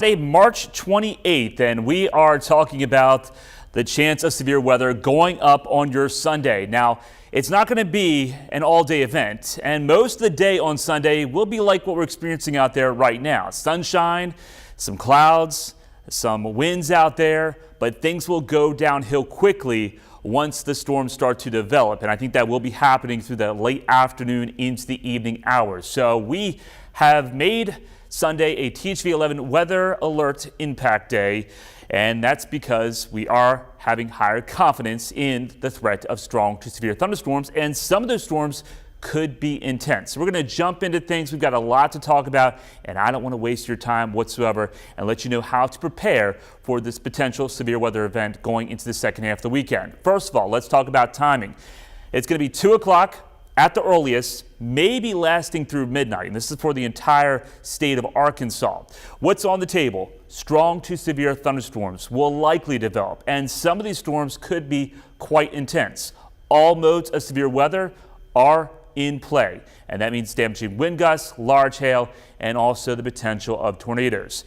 Today, March 28th, and we are talking about the chance of severe weather going up on your Sunday. Now, it's not going to be an all-day event, and most of the day on Sunday will be like what we're experiencing out there right now. Sunshine, some clouds, some winds out there, but things will go downhill quickly once the storms start to develop, and I think that will be happening through the late afternoon into the evening hours. So we have made Sunday a THV 11 weather alert impact day, and that's because we are having higher confidence in the threat of strong to severe thunderstorms, and some of those storms could be intense. So we're going to jump into things. We've got a lot to talk about, and I don't want to waste your time whatsoever and let you know how to prepare for this potential severe weather event going into the second half of the weekend. First of all, let's talk about timing. It's going to be 2 o'clock at the earliest, maybe lasting through midnight, and this is for the entire state of Arkansas. What's on the table? Strong to severe thunderstorms will likely develop, and some of these storms could be quite intense. All modes of severe weather are in play, and that means damaging wind gusts, large hail, and also the potential of tornadoes.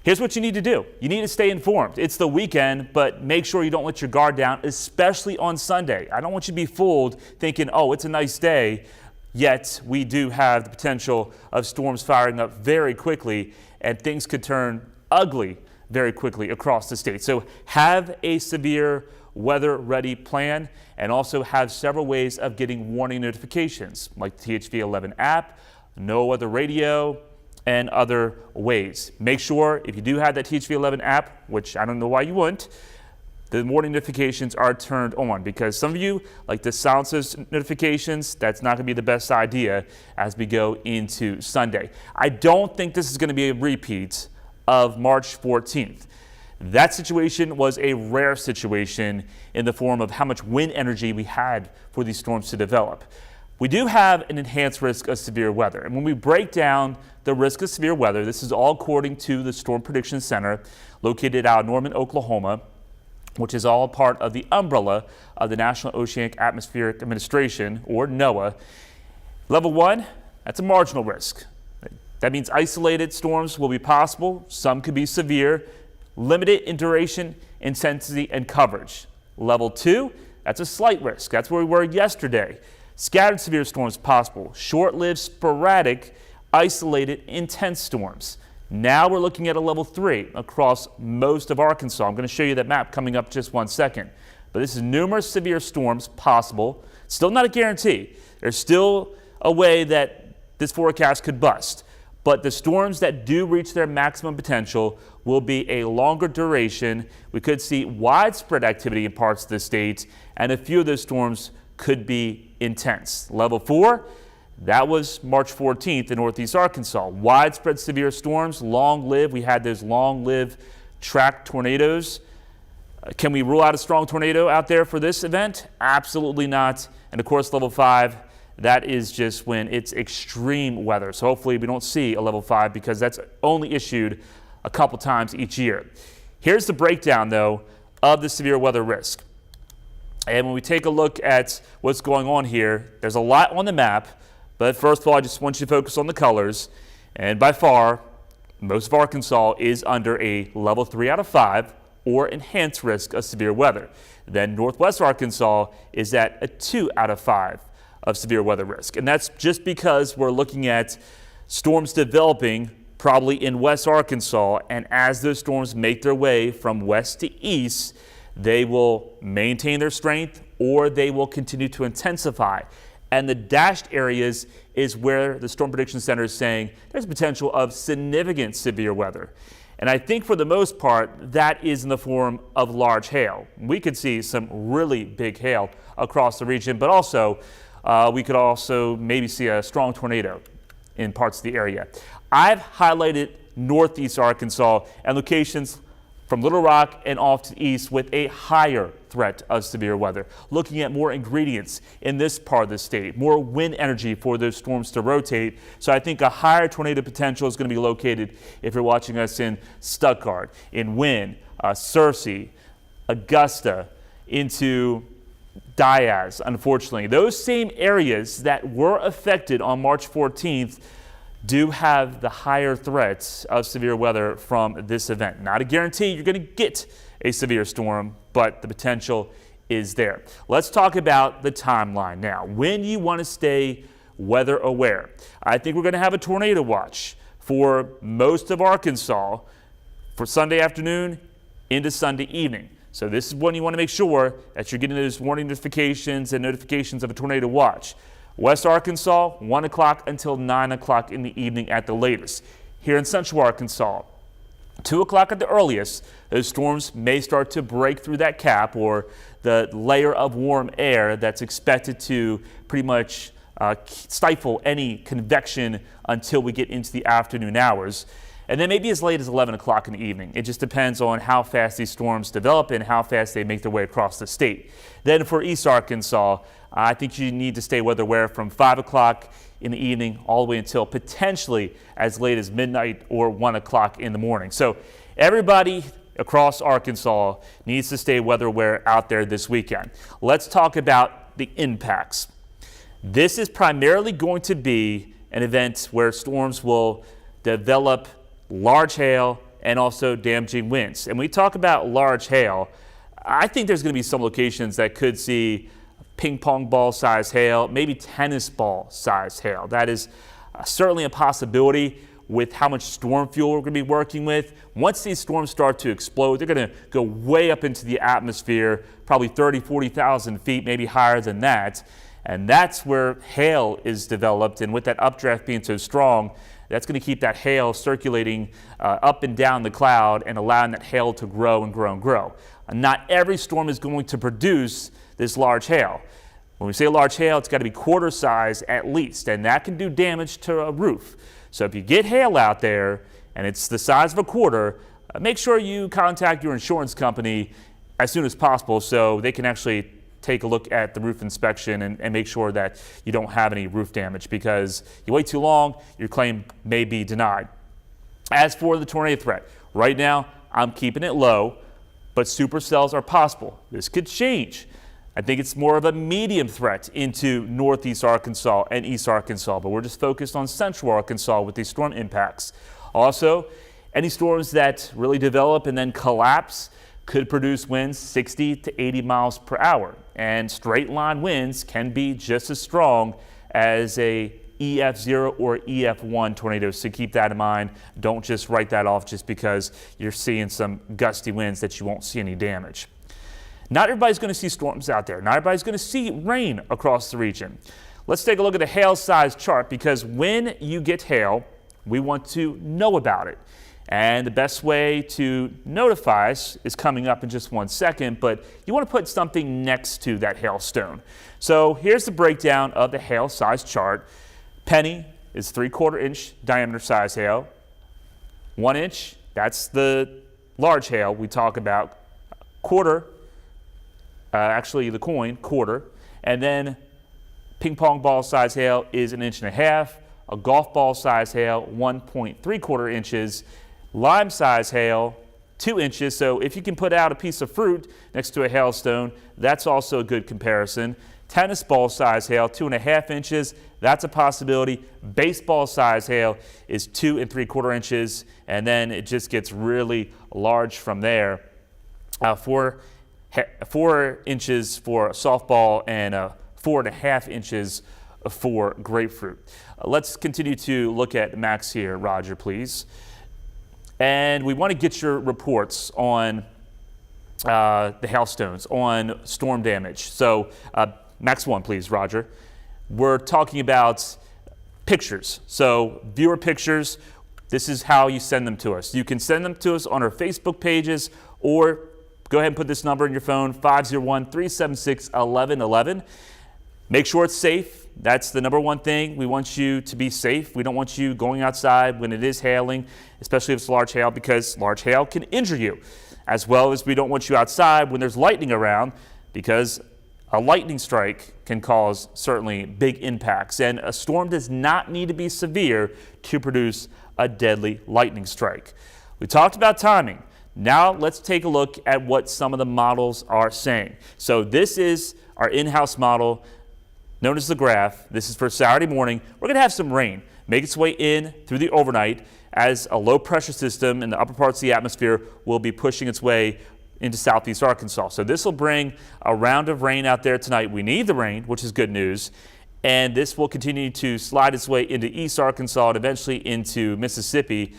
Here's what you need to do. You need to stay informed. It's the weekend, but make sure you don't let your guard down, especially on Sunday. I don't want you to be fooled thinking, oh, it's a nice day, yet we do have the potential of storms firing up very quickly, and things could turn ugly very quickly across the state. So have a severe weather ready plan, and also have several ways of getting warning notifications, like the THV 11 app, no other radio, and other ways. Make sure if you do have that THV 11 app, which I don't know why you wouldn't, the warning notifications are turned on, because some of you like the silence those notifications. That's not going to be the best idea as we go into Sunday. I don't think this is going to be a repeat of March 14th. That situation was a rare situation in the form of how much wind energy we had for these storms to develop. We do have an enhanced risk of severe weather, and when we break down the risk of severe weather, this is all according to the Storm Prediction Center located out of Norman, Oklahoma, which is all part of the umbrella of the National Oceanic Atmospheric Administration, or NOAA. Level 1, that's a marginal risk. That means isolated storms will be possible. Some could be severe, limited in duration, intensity, and coverage. Level 2, that's a slight risk. That's where we were yesterday. Scattered severe storms possible, short-lived, sporadic, isolated, intense storms. Now we're looking at a level 3 across most of Arkansas. I'm going to show you that map coming up just 1 second. But this is numerous severe storms possible. Still not a guarantee. There's still a way that this forecast could bust. But the storms that do reach their maximum potential will be a longer duration. We could see widespread activity in parts of the state, and a few of those storms could be intense. Level 4, that was March 14th in northeast Arkansas. Widespread severe storms, long-lived. We had those long-lived track tornadoes. Can we rule out a strong tornado out there for this event? Absolutely not. And of course, level 5, that is just when it's extreme weather. So hopefully we don't see a level 5, because that's only issued a couple times each year. Here's the breakdown, though, of the severe weather risk. And when we take a look at what's going on here, there's a lot on the map, but first of all, I just want you to focus on the colors. And by far, most of Arkansas is under a level 3 out of 5 or enhanced risk of severe weather. Then northwest Arkansas is at a 2 out of 5 of severe weather risk. And that's just because we're looking at storms developing probably in west Arkansas, and as those storms make their way from west to east, they will maintain their strength or they will continue to intensify. And the dashed areas is where the Storm Prediction Center is saying there's potential of significant severe weather. And I think for the most part, that is in the form of large hail. We could see some really big hail across the region, but also we could also maybe see a strong tornado in parts of the area. I've highlighted northeast Arkansas and locations from Little Rock and off to the east with a higher threat of severe weather. Looking at more ingredients in this part of the state, more wind energy for those storms to rotate. So I think a higher tornado potential is going to be located if you're watching us in Stuttgart, in Wynne, Searcy, Augusta, into Diaz, unfortunately. Those same areas that were affected on March 14th do have the higher threats of severe weather from this event. Not a guarantee you're going to get a severe storm, but the potential is there. Let's talk about the timeline now. When you want to stay weather aware. I think we're going to have a tornado watch for most of Arkansas for Sunday afternoon into Sunday evening. So this is when you want to make sure that you're getting those warning notifications and notifications of a tornado watch. West Arkansas, 1 o'clock until 9 o'clock in the evening at the latest. Here in Central Arkansas, 2 o'clock at the earliest, those storms may start to break through that cap or the layer of warm air that's expected to pretty much stifle any convection until we get into the afternoon hours. And then maybe as late as 11 o'clock in the evening. It just depends on how fast these storms develop and how fast they make their way across the state. Then for East Arkansas, I think you need to stay weather aware from 5 o'clock in the evening all the way until potentially as late as midnight or 1 o'clock in the morning. So everybody across Arkansas needs to stay weather aware out there this weekend. Let's talk about the impacts. This is primarily going to be an event where storms will develop large hail and also damaging winds. And we talk about large hail, I think there's going to be some locations that could see ping pong ball size hail, maybe tennis ball size hail. That is certainly a possibility with how much storm fuel we're going to be working with. Once these storms start to explode, they're going to go way up into the atmosphere, probably 30, 40,000 feet, maybe higher than that. And that's where hail is developed. And with that updraft being so strong, that's going to keep that hail circulating up and down the cloud and allowing that hail to grow and grow and grow. Not every storm is going to produce this large hail. When we say large hail, it's got to be quarter size at least, and that can do damage to a roof. So if you get hail out there and it's the size of a quarter, make sure you contact your insurance company as soon as possible so they can actually take a look at the roof inspection and make sure that you don't have any roof damage, because you wait too long, your claim may be denied. As for the tornado threat, right now I'm keeping it low, but supercells are possible. This could change. I think it's more of a medium threat into northeast Arkansas and east Arkansas, but we're just focused on central Arkansas with these storm impacts. Also, any storms that really develop and then collapse could produce winds 60 to 80 miles per hour. And straight line winds can be just as strong as a EF0 or EF1 tornadoes. So keep that in mind. Don't just write that off just because you're seeing some gusty winds that you won't see any damage. Not everybody's going to see storms out there. Not everybody's going to see rain across the region. Let's take a look at a hail size chart, because when you get hail, we want to know about it. And the best way to notify us is coming up in just 1 second, but you want to put something next to that hailstone. So here's the breakdown of the hail size chart. Penny is 3/4 inch diameter size hail. 1 inch, that's the large hail we talk about. Quarter, actually the coin, quarter. And then ping pong ball size hail is 1.5 inches. A golf ball size hail, 1.75 inches. Lime size hail, 2 inches. So if you can put out a piece of fruit next to a hailstone, that's also a good comparison. Tennis ball size hail, 2.5 inches. That's a possibility. Baseball size hail is 2 3/4 inches. And then it just gets really large from there. 4 inches for softball and 4.5 inches for grapefruit. Let's continue to look at Max here. Roger, please. And we want to get your reports on the hailstones, on storm damage. So Max 1, please, Roger. We're talking about pictures. So viewer pictures, this is how you send them to us. You can send them to us on our Facebook pages, or go ahead and put this number in your phone, 501-376-1111. Make sure it's safe. That's the number one thing. We want you to be safe. We don't want you going outside when it is hailing, especially if it's large hail, because large hail can injure you. As well as we don't want you outside when there's lightning around, because a lightning strike can cause certainly big impacts. And a storm does not need to be severe to produce a deadly lightning strike. We talked about timing. Now let's take a look at what some of the models are saying. So this is our in-house model known as the graph. This is for Saturday morning. We're going to have some rain. make its way in through the overnight as a low pressure system in the upper parts of the atmosphere will be pushing its way into southeast Arkansas. So this will bring a round of rain out there tonight. We need the rain, which is good news. And this will continue to slide its way into East Arkansas and eventually into Mississippi.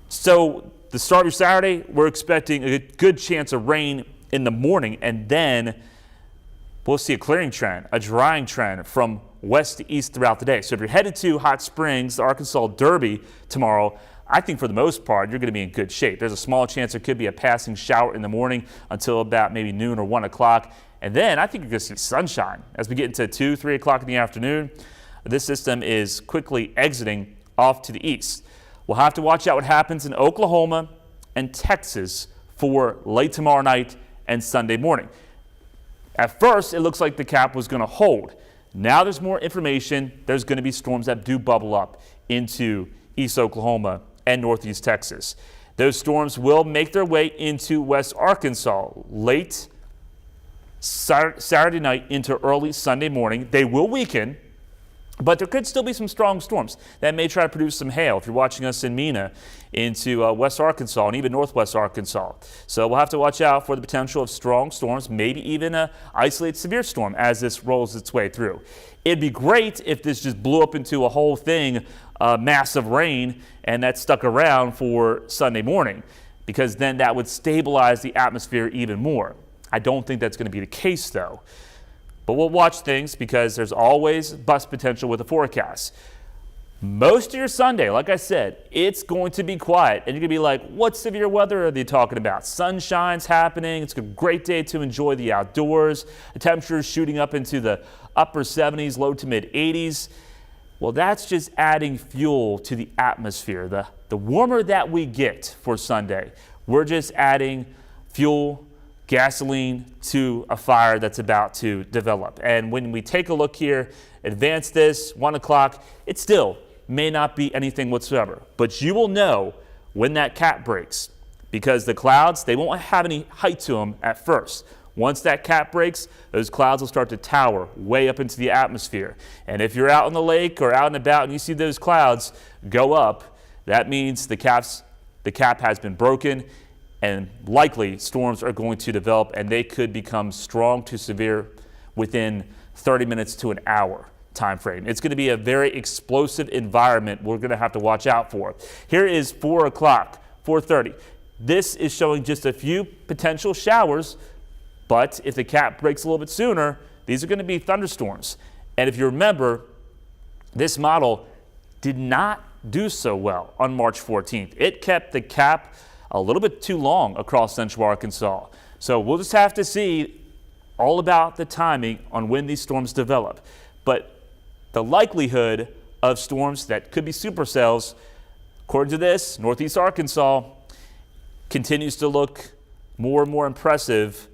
So the start of your Saturday, we're expecting a good chance of rain in the morning, and then we'll see a clearing trend, a drying trend from west to east throughout the day. So if you're headed to Hot Springs, the Arkansas Derby tomorrow, I think for the most part, you're going to be in good shape. There's a small chance there could be a passing shower in the morning until about maybe noon or 1 o'clock. And then I think you're going to see sunshine as we get into 2, 3 o'clock in the afternoon. This system is quickly exiting off to the east. We'll have to watch out what happens in Oklahoma and Texas for late tomorrow night and Sunday morning. At first, it looks like the cap was going to hold. Now there's more information. There's going to be storms that do bubble up into East Oklahoma and Northeast Texas. Those storms will make their way into West Arkansas late Saturday night into early Sunday morning. They will weaken, but there could still be some strong storms that may try to produce some hail if you're watching us in Mena into West Arkansas and even Northwest Arkansas. So we'll have to watch out for the potential of strong storms, maybe even an isolated severe storm as this rolls its way through. It'd be great if this just blew up into a whole thing, massive rain, and that stuck around for Sunday morning, because then that would stabilize the atmosphere even more. I don't think that's going to be the case, though. But we'll watch things because there's always bust potential with the forecast. Most of your Sunday, like I said, it's going to be quiet. And you're going to be like, what severe weather are they talking about? Sunshine's happening. It's a great day to enjoy the outdoors. The temperature is shooting up into the upper 70s, low to mid 80s. Well, that's just adding fuel to the atmosphere. The warmer that we get for Sunday, we're just adding fuel, gasoline to a fire that's about to develop. And when we take a look here, advance this, 1 o'clock, it still may not be anything whatsoever. But you will know when that cap breaks, because the clouds, they won't have any height to them at first. Once that cap breaks, those clouds will start to tower way up into the atmosphere. And if you're out on the lake or out and about and you see those clouds go up, that means the cap has been broken, and likely storms are going to develop, and they could become strong to severe within 30 minutes to an hour time frame. It's going to be a very explosive environment we're going to have to watch out for. Here is 4 o'clock, 4:30. This is showing just a few potential showers, but if the cap breaks a little bit sooner, these are going to be thunderstorms. And if you remember, this model did not do so well on March 14th. It kept the cap a little bit too long across central Arkansas. So we'll just have to see all about the timing on when these storms develop. But the likelihood of storms that could be supercells, according to this, Northeast Arkansas continues to look more and more impressive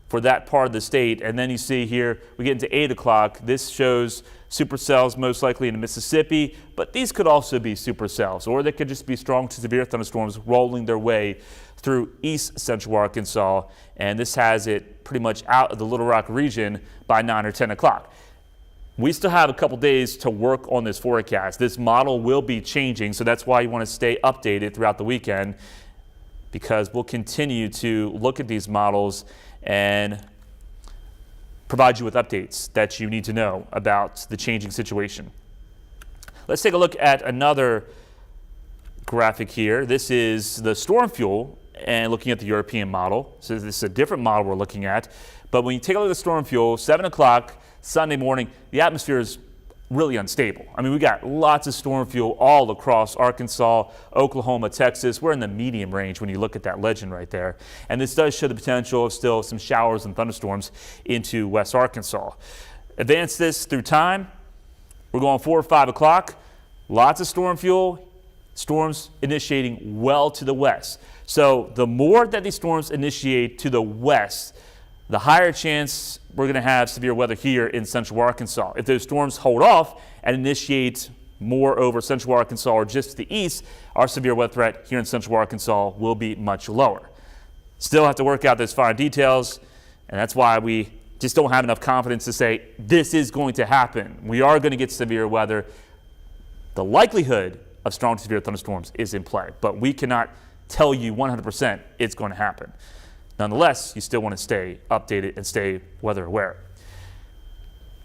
for that part of the state. And then you see here, we get into 8 o'clock. This shows supercells most likely in Mississippi, but these could also be supercells, or they could just be strong to severe thunderstorms rolling their way through east central Arkansas. And this has it pretty much out of the Little Rock region by 9 or 10 o'clock. We still have a couple days to work on this forecast. This model will be changing, so that's why you want to stay updated throughout the weekend, because we'll continue to look at these models and provide you with updates that you need to know about the changing situation. Let's take a look at another graphic here. This is the storm fuel, and looking at the European model. So this is a different model we're looking at. But when you take a look at the storm fuel, 7 o'clock Sunday morning, the atmosphere is really unstable. I mean, we got lots of storm fuel all across Arkansas, Oklahoma, Texas. We're in the medium range when you look at that legend right there. And this does show the potential of still some showers and thunderstorms into West Arkansas. Advance this through time. We're going 4 or 5 o'clock. Lots of storm fuel. Storms initiating well to the west. So the more that these storms initiate to the west, the higher chance we're going to have severe weather here in central Arkansas. If those storms hold off and initiate more over central Arkansas or just to the east, our severe weather threat here in central Arkansas will be much lower. Still have to work out those fine details, and that's why we just don't have enough confidence to say this is going to happen. We are going to get severe weather. The likelihood of strong to severe thunderstorms is in play, but we cannot tell you 100% it's going to happen. Nonetheless, you still want to stay updated and stay weather aware.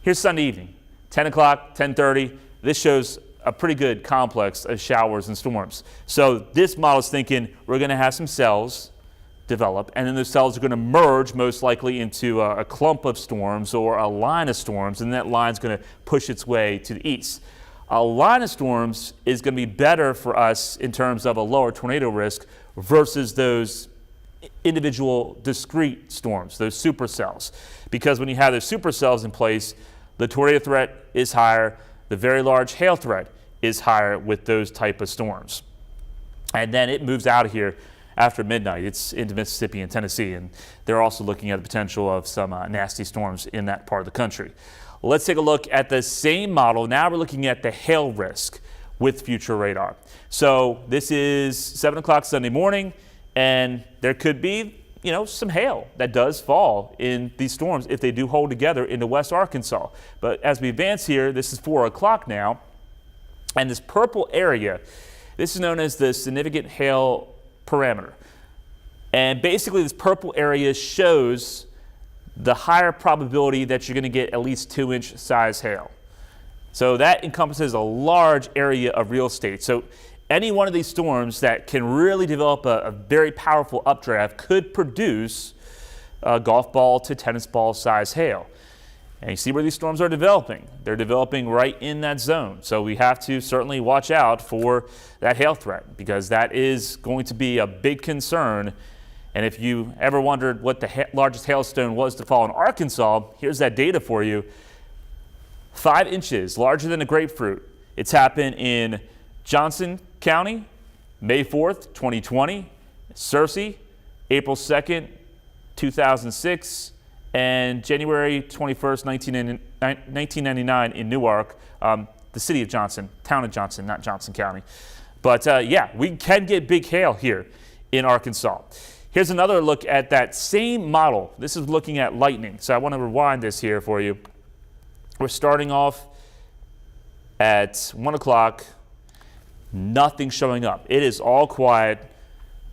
Here's Sunday evening, 10 o'clock, 10:30. This shows a pretty good complex of showers and storms. So this model is thinking we're going to have some cells develop, and then those cells are going to merge most likely into a clump of storms or a line of storms, and that line is going to push its way to the east. A line of storms is going to be better for us in terms of a lower tornado risk versus those individual discrete storms, those supercells. Because when you have those supercells in place, the tornado threat is higher, the very large hail threat is higher with those type of storms. And then it moves out of here after midnight. It's into Mississippi and Tennessee, and they're also looking at the potential of some nasty storms in that part of the country. Let's take a look at the same model. Now we're looking at the hail risk with future radar. So this is 7 o'clock Sunday morning, and there could be, some hail that does fall in these storms if they do hold together into West Arkansas. But as we advance here, this is 4 o'clock now, and this purple area, this is known as the significant hail parameter. And basically this purple area shows the higher probability that you're going to get at least 2-inch size hail. So that encompasses a large area of real estate. So any one of these storms that can really develop a very powerful updraft could produce a golf ball to tennis ball size hail. And you see where these storms are developing. They're developing right in that zone. So we have to certainly watch out for that hail threat, because that is going to be a big concern. And if you ever wondered what the largest hailstone was to fall in Arkansas, here's that data for you. 5 inches, larger than a grapefruit. It's happened in Johnson County, May 4th, 2020, Searcy, April 2nd, 2006, and January 21st, 1999 in Newark, the city of Johnson, town of Johnson, not Johnson County. But yeah, we can get big hail here in Arkansas. Here's another look at that same model. This is looking at lightning. So I want to rewind this here for you. We're starting off at 1 o'clock. Nothing showing up. It is all quiet,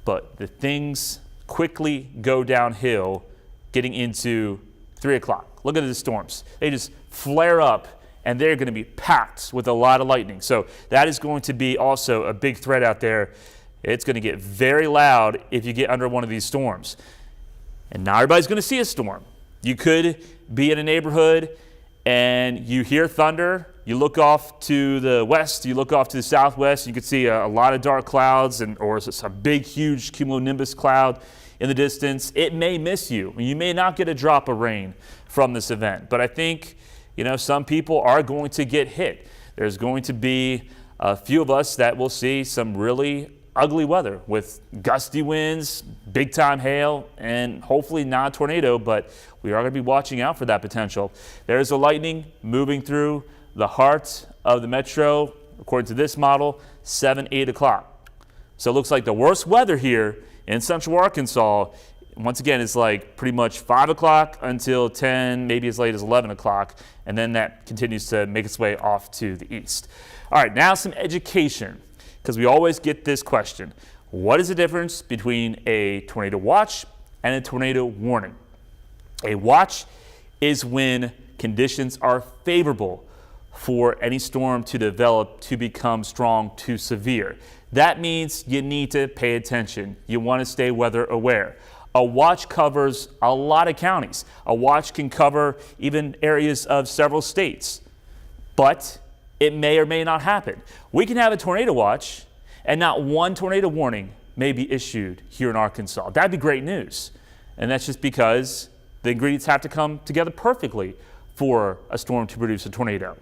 but the things quickly go downhill getting into 3 o'clock. Look at the storms. They just flare up, and they're going to be packed with a lot of lightning. So that is going to be also a big threat out there. It's going to get very loud if you get under one of these storms. And not everybody's going to see a storm. You could be in a neighborhood and you hear thunder. You look off to the west, you look off to the southwest, you can see a lot of dark clouds or a big, huge cumulonimbus cloud in the distance. It may miss you. You may not get a drop of rain from this event, but I think, some people are going to get hit. There's going to be a few of us that will see some really ugly weather with gusty winds, big time hail, and hopefully not a tornado, but we are going to be watching out for that potential. There's the lightning moving through the heart of the metro, according to this model, 7, 8 o'clock. So it looks like the worst weather here in central Arkansas, once again, is like pretty much 5 o'clock until 10, maybe as late as 11 o'clock, and then that continues to make its way off to the east. All right, now some education, because we always get this question. What is the difference between a tornado watch and a tornado warning? A watch is when conditions are favorable for any storm to develop to become strong to severe. That means you need to pay attention. You want to stay weather aware. A watch covers a lot of counties. A watch can cover even areas of several states, but it may or may not happen. We can have a tornado watch and not one tornado warning may be issued here in Arkansas. That'd be great news. And that's just because the ingredients have to come together perfectly for a storm to produce a tornado.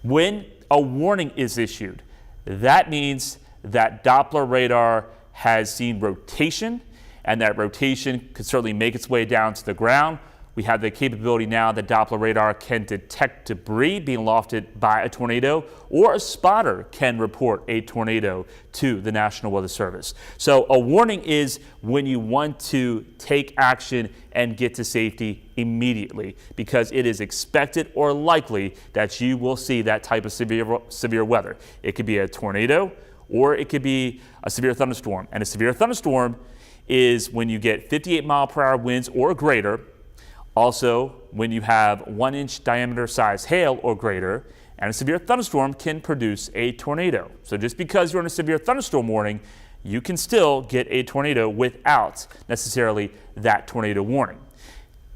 When a warning is issued, that means that Doppler radar has seen rotation, and that rotation could certainly make its way down to the ground, We have the capability now that Doppler radar can detect debris being lofted by a tornado, or a spotter can report a tornado to the National Weather Service. So a warning is when you want to take action and get to safety immediately, because it is expected or likely that you will see that type of severe weather. It could be a tornado, or it could be a severe thunderstorm. And a severe thunderstorm is when you get 58-mile-per-hour winds or greater. Also, when you have 1-inch diameter size hail or greater, and a severe thunderstorm can produce a tornado. So just because you're in a severe thunderstorm warning, you can still get a tornado without necessarily that tornado warning.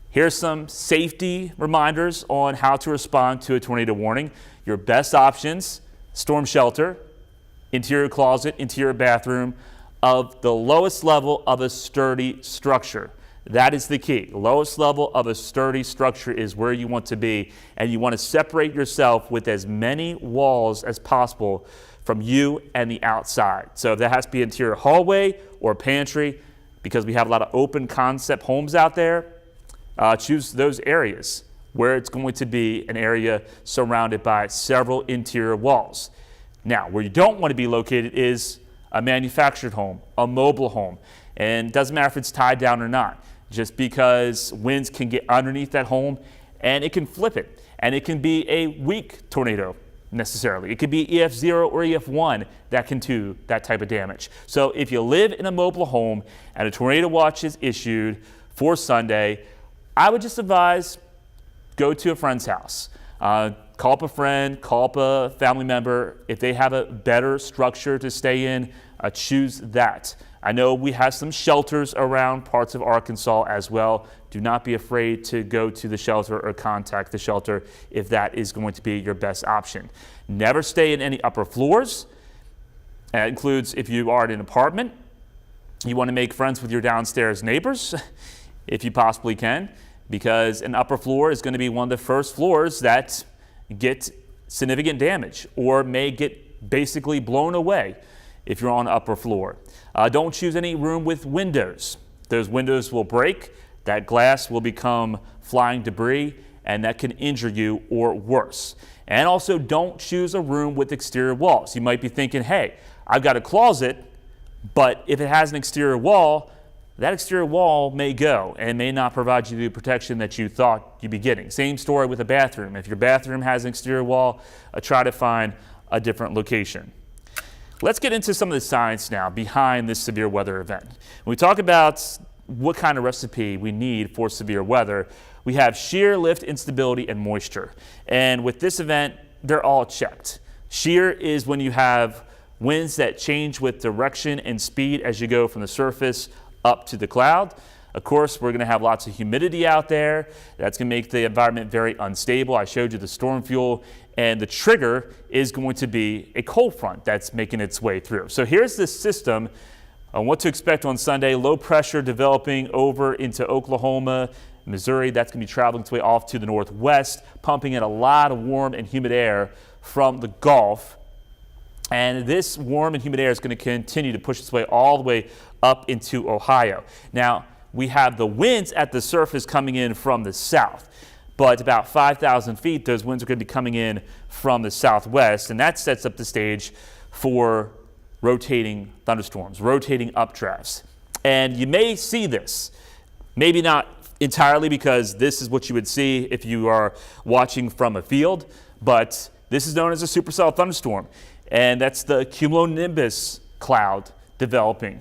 Here's some safety reminders on how to respond to a tornado warning. Your best options: storm shelter, interior closet, interior bathroom, of the lowest level of a sturdy structure. That is the key. Lowest level of a sturdy structure is where you want to be, and you want to separate yourself with as many walls as possible from you and the outside. So if that has to be interior hallway or pantry, because we have a lot of open concept homes out there, choose those areas where it's going to be an area surrounded by several interior walls. Now, where you don't want to be located is a manufactured home, a mobile home, and it doesn't matter if it's tied down or not. Just because winds can get underneath that home and it can flip it. And it can be a weak tornado necessarily. It could be EF0 or EF1 that can do that type of damage. So if you live in a mobile home and a tornado watch is issued for Sunday, I would just advise go to a friend's house. Call up a friend, call up a family member. If they have a better structure to stay in, choose that. I know we have some shelters around parts of Arkansas as well. Do not be afraid to go to the shelter or contact the shelter if that is going to be your best option. Never stay in any upper floors. That includes if you are in an apartment. You want to make friends with your downstairs neighbors if you possibly can, because an upper floor is going to be one of the first floors that get significant damage or may get basically blown away if you're on the upper floor. Don't choose any room with windows. Those windows will break, that glass will become flying debris, and that can injure you or worse. And also don't choose a room with exterior walls. You might be thinking, hey, I've got a closet, but if it has an exterior wall, that exterior wall may go and may not provide you the protection that you thought you'd be getting. Same story with a bathroom. If your bathroom has an exterior wall, try to find a different location. Let's get into some of the science now behind this severe weather event. When we talk about what kind of recipe we need for severe weather, we have shear, lift, instability, and moisture. And with this event, they're all checked. Shear is when you have winds that change with direction and speed as you go from the surface up to the cloud. Of course, we're going to have lots of humidity out there. That's going to make the environment very unstable. I showed you the storm fuel, and the trigger is going to be a cold front that's making its way through. So here's the system on what to expect on Sunday. Low pressure developing over into Oklahoma, Missouri. That's going to be traveling its way off to the northwest, pumping in a lot of warm and humid air from the Gulf. And this warm and humid air is going to continue to push its way all the way up into Ohio. Now, we have the winds at the surface coming in from the south, but about 5,000 feet, those winds are going to be coming in from the southwest, and that sets up the stage for rotating thunderstorms, rotating updrafts. And you may see this, maybe not entirely, because this is what you would see if you are watching from a field, but this is known as a supercell thunderstorm, and that's the cumulonimbus cloud developing.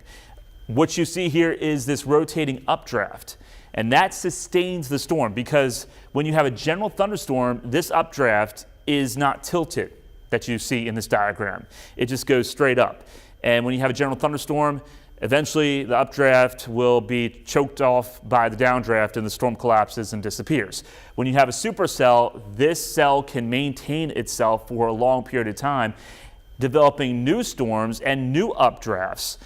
What you see here is this rotating updraft, and that sustains the storm, because when you have a general thunderstorm, this updraft is not tilted that you see in this diagram. It just goes straight up. And when you have a general thunderstorm, eventually the updraft will be choked off by the downdraft and the storm collapses and disappears. When you have a supercell, this cell can maintain itself for a long period of time, developing new storms and new updrafts.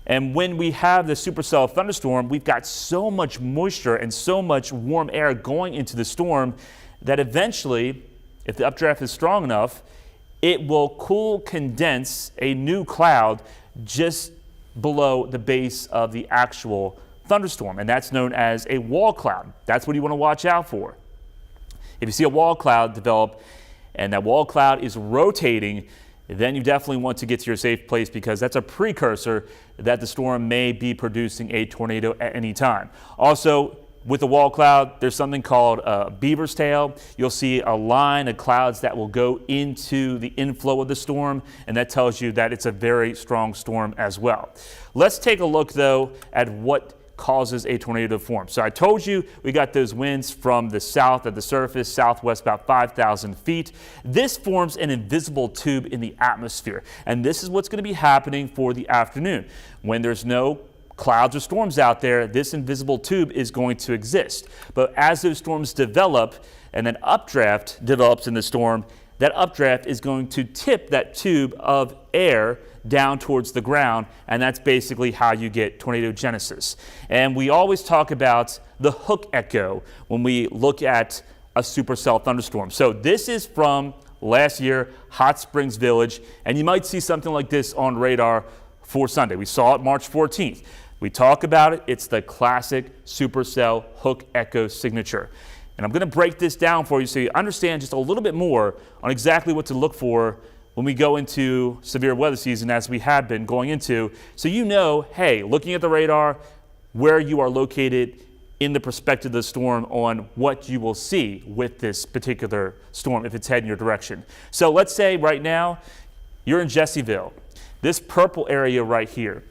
And when we have the supercell thunderstorm, we've got so much moisture and so much warm air going into the storm that eventually, if the updraft is strong enough, it will condense a new cloud just below the base of the actual thunderstorm, and that's known as a wall cloud. That's what you want to watch out for. If you see a wall cloud develop and that wall cloud is rotating, then you definitely want to get to your safe place, because that's a precursor that the storm may be producing a tornado at any time. Also, with the wall cloud, there's something called a beaver's tail. You'll see a line of clouds that will go into the inflow of the storm, and that tells you that it's a very strong storm as well. Let's take a look, though, at what causes a tornado to form. So I told you we got those winds from the south at the surface, southwest about 5,000 feet. This forms an invisible tube in the atmosphere, and this is what's going to be happening for the afternoon. When there's no clouds or storms out there, this invisible tube is going to exist. But as those storms develop and an updraft develops in the storm, that updraft is going to tip that tube of air down towards the ground, and that's basically how you get tornadogenesis. And we always talk about the hook echo when we look at a supercell thunderstorm. So this is from last year, Hot Springs Village, and you might see something like this on radar for Sunday. We saw it March 14th. We talk about it. It's the classic supercell hook echo signature. And I'm going to break this down for you so you understand just a little bit more on exactly what to look for when we go into severe weather season, as we have been going into, so you know, hey, looking at the radar, where you are located in the perspective of the storm on what you will see with this particular storm if it's heading your direction. So let's say right now you're in Jessieville. This purple area right here,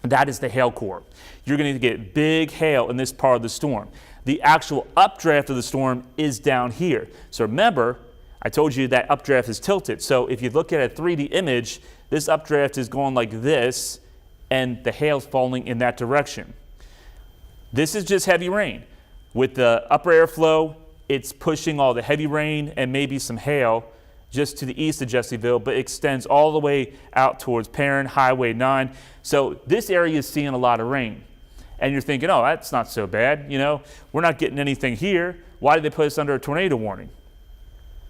that is the hail core. You're going to get big hail in this part of the storm. The actual updraft of the storm is down here. So remember, I told you that updraft is tilted. So if you look at a 3D image, this updraft is going like this, and the hail's falling in that direction. This is just heavy rain. With the upper airflow, it's pushing all the heavy rain and maybe some hail just to the east of Jessieville, but extends all the way out towards Perrin, Highway 9. So this area is seeing a lot of rain. And you're thinking, oh, that's not so bad. You know, we're not getting anything here. Why did they put us under a tornado warning?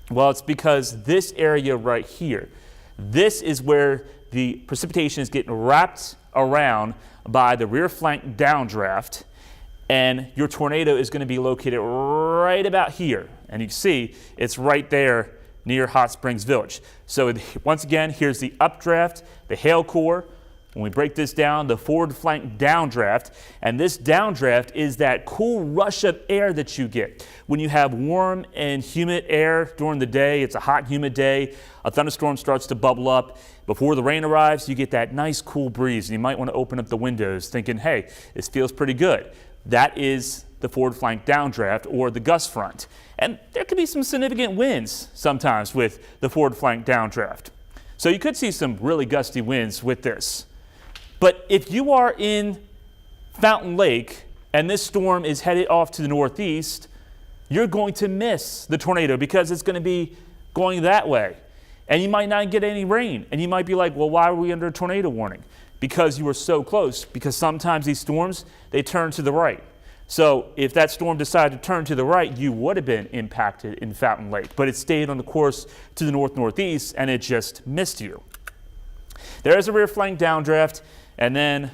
Well, it's because this area right here, this is where the precipitation is getting wrapped around by the rear flank downdraft, and your tornado is going to be located right about here. And you can see it's right there near Hot Springs Village. So once again, here's the updraft, the hail core. When we break this down, the forward flank downdraft, and this downdraft is that cool rush of air that you get. When you have warm and humid air during the day, it's a hot, humid day, a thunderstorm starts to bubble up. Before the rain arrives, you get that nice cool breeze, and you might want to open up the windows thinking, hey, this feels pretty good. That is the forward flank downdraft, or the gust front. And there could be some significant winds sometimes with the forward flank downdraft. So you could see some really gusty winds with this. But if you are in Fountain Lake and this storm is headed off to the northeast, you're going to miss the tornado because it's going to be going that way. And you might not get any rain. And you might be like, well, why are we under a tornado warning? Because you were so close. Because sometimes these storms, they turn to the right. So if that storm decided to turn to the right, you would have been impacted in Fountain Lake. But it stayed on the course to the north-northeast, and it just missed you. There is a rear flank downdraft. And then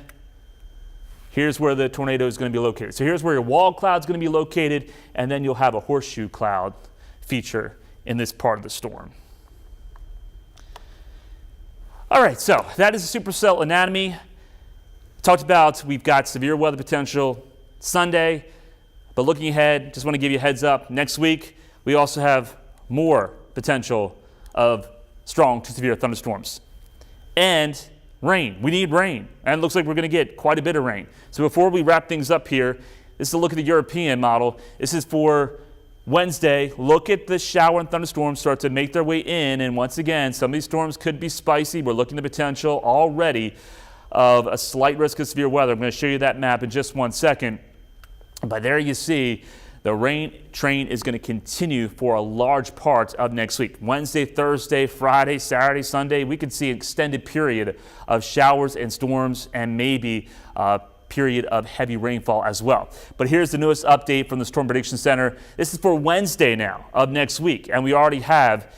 here's where the tornado is going to be located. So here's where your wall cloud is going to be located, and then you'll have a horseshoe cloud feature in this part of the storm. All right, so that is the supercell anatomy. Talked about we've got severe weather potential Sunday, but looking ahead, just want to give you a heads up. Next week, we also have more potential of strong to severe thunderstorms. And rain. We need rain, and it looks like we're going to get quite a bit of rain. So before we wrap things up here, this is a look at the European model. This is for Wednesday. Look at the shower and thunderstorms start to make their way in, and once again, some of these storms could be spicy. We're looking at the potential already of a slight risk of severe weather. I'm going to show you that map in just 1 second. But there you see the rain train is going to continue for a large part of next week. Wednesday, Thursday, Friday, Saturday, Sunday, we could see an extended period of showers and storms and maybe a period of heavy rainfall as well. But here's the newest update from the Storm Prediction Center. This is for Wednesday now of next week, and we already have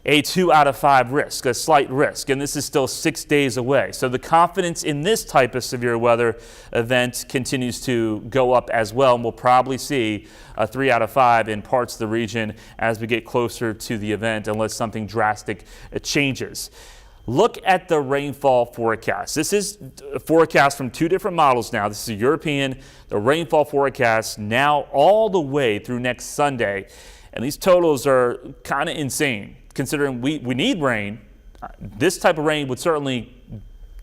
a 2 out of 5 risk, a slight risk, and this is still 6 days away. So the confidence in this type of severe weather event continues to go up as well, and we'll probably see a 3 out of 5 in parts of the region as we get closer to the event, unless something drastic changes. Look at the rainfall forecast. This is a forecast from 2 different models now. This is a European, the rainfall forecast now all the way through next Sunday. And these totals are kind of insane, considering we need rain. This type of rain would certainly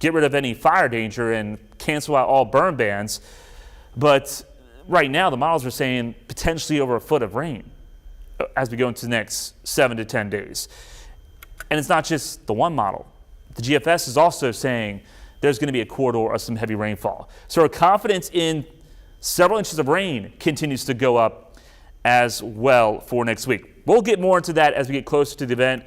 get rid of any fire danger and cancel out all burn bans. But right now, the models are saying potentially over a foot of rain as we go into the next 7 to 10 days. And it's not just the one model. The GFS is also saying there's going to be a corridor of some heavy rainfall. So our confidence in several inches of rain continues to go up as well for next week. We'll get more into that as we get closer to the event.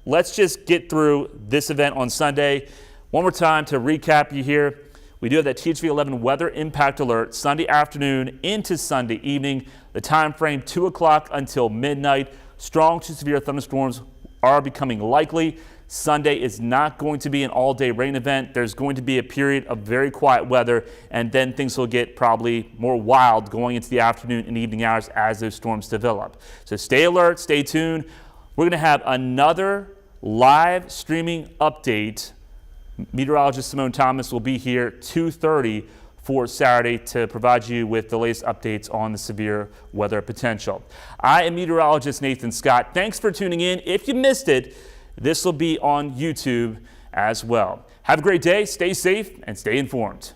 Let's just get through this event on Sunday. One more time to recap you here. We do have that THV 11 weather impact alert Sunday afternoon into Sunday evening. The time frame 2 o'clock until midnight. Strong to severe thunderstorms are becoming likely. Sunday is not going to be an all-day rain event. There's going to be a period of very quiet weather, and then things will get probably more wild going into the afternoon and evening hours as those storms develop. So stay alert, stay tuned. We're going to have another live streaming update. Meteorologist Simone Thomas will be here 2:30 for Saturday to provide you with the latest updates on the severe weather potential. I am meteorologist Nathan Scott. Thanks for tuning in. If you missed it, this will be on YouTube as well. Have a great day, stay safe, and stay informed.